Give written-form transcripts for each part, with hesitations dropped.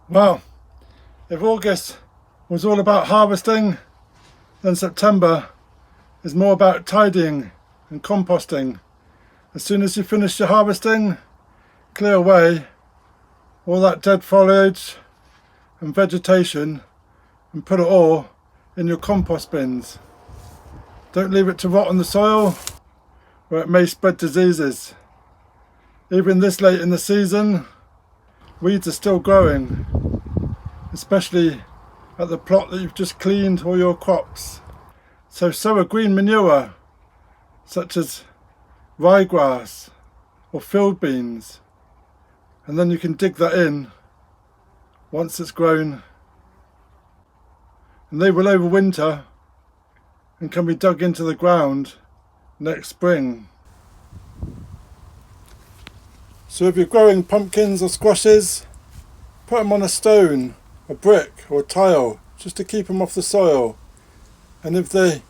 Well, if August was all about harvesting, then September is more about tidying and composting. As soon as you finish your harvesting, clear away all that dead foliage and vegetation and put it all in your compost bins. Don't leave it to rot on the soil where it may spread diseases. Even this late in the season, weeds are still growing, especially at the plot that you've just cleaned all your crops. So sow a green manure such as ryegrass or field beans, and then you can dig that in once it's grown, and they will overwinter and can be dug into the ground next spring. So if you're growing pumpkins or squashes, put them on a stone, a brick or a tile just to keep them off the soil. And if they're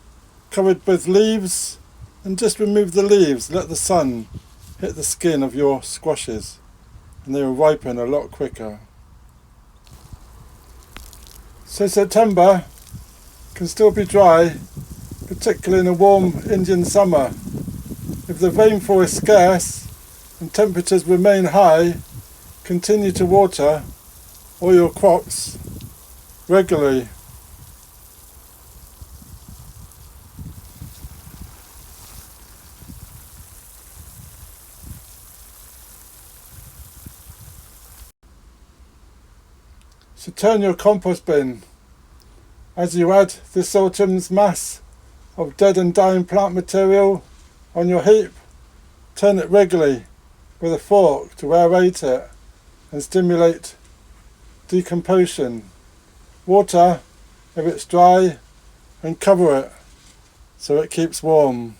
covered with leaves, then just remove the leaves, let the sun hit the skin of your squashes and they will ripen a lot quicker. So September can still be dry, particularly in a warm Indian summer. If the rainfall is scarce and temperatures remain high, continue to water all your crops regularly. So turn your compost bin. As you add this autumn's mass of dead and dying plant material on your heap, turn it regularly with a fork to aerate it and stimulate decomposition. Water if it's dry and cover it so it keeps warm.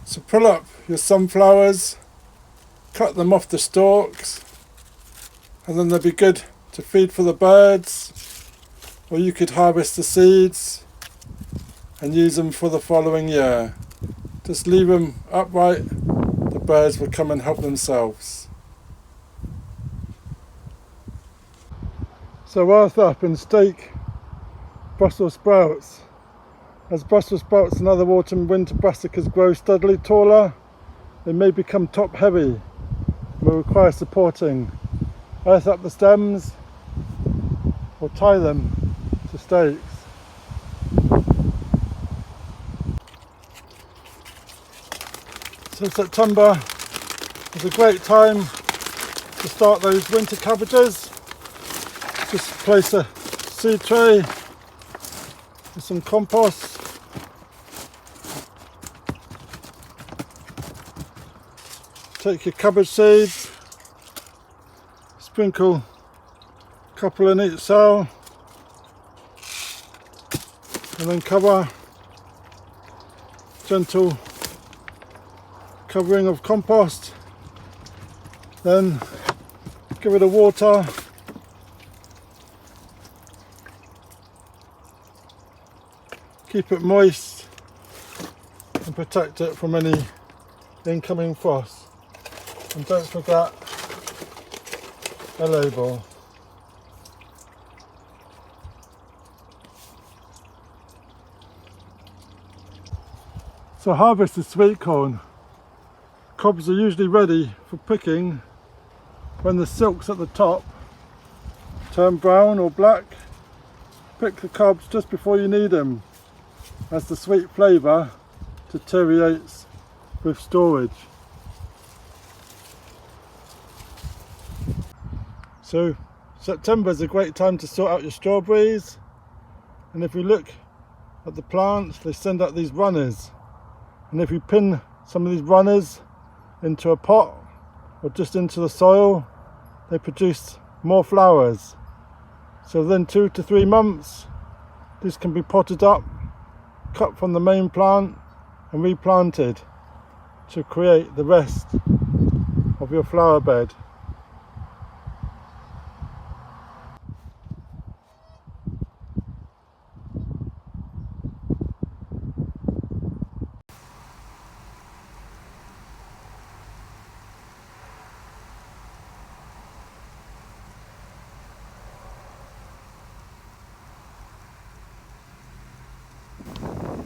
So pull up your sunflowers, cut them off the stalks, and then they'll be good to feed for the birds, or you could harvest the seeds and use them for the following year. Just leave them upright, the birds will come and help themselves. So earth up and stake Brussels sprouts. As Brussels sprouts and other autumn and winter brassicas grow steadily taller, they may become top heavy and will require supporting. Earth up the stems or tie them to stakes. So September is a great time to start those winter cabbages. Just place a seed tray with some compost. Take your cabbage seeds, sprinkle a couple in each cell, and then cover, gentle covering of compost, then give it a water, keep it moist and protect it from any incoming frost. And don't forget a label. So harvest the sweet corn. Cobs are usually ready for picking when the silks at the top turn brown or black. Pick the cobs just before you need them, as the sweet flavour deteriorates with storage. So September is a great time to sort out your strawberries, and if you look at the plants, they send out these runners, and if you pin some of these runners into a pot or just into the soil, they produce more flowers. So within 2 to 3 months these can be potted up, cut from the main plant and replanted to create the rest of your flower bed.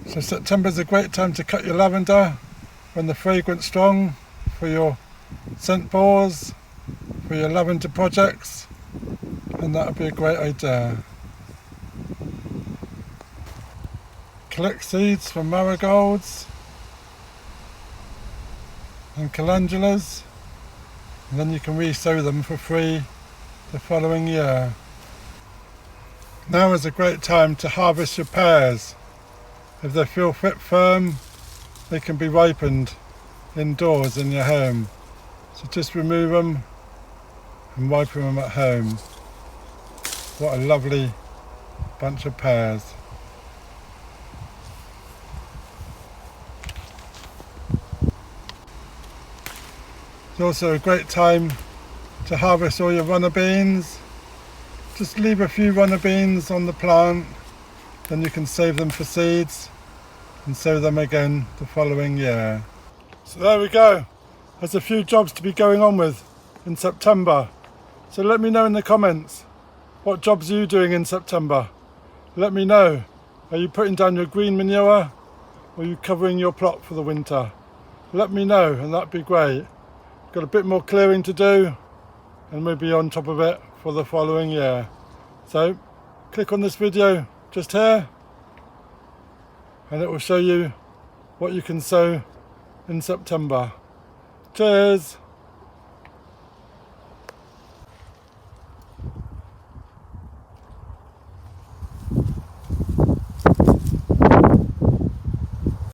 So September is a great time to cut your lavender when the fragrance strong for your scent boars, for your lavender projects, and that would be a great idea. Collect seeds from marigolds and calendulas, and then you can resow them for free the following year. Now is a great time to harvest your pears. If they feel firm, they can be ripened indoors in your home. So just remove them and ripen them at home. What a lovely bunch of pears. It's also a great time to harvest all your runner beans. Just leave a few runner beans on the plant, then you can save them for seeds and sow them again the following year. So there we go. There's a few jobs to be going on with in September. So let me know in the comments, what jobs are you doing in September? Let me know. Are you putting down your green manure or are you covering your plot for the winter? Let me know and that'd be great. Got a bit more clearing to do and we'll be on top of it for the following year. So click on this video just here and it will show you what you can sow in September. Cheers!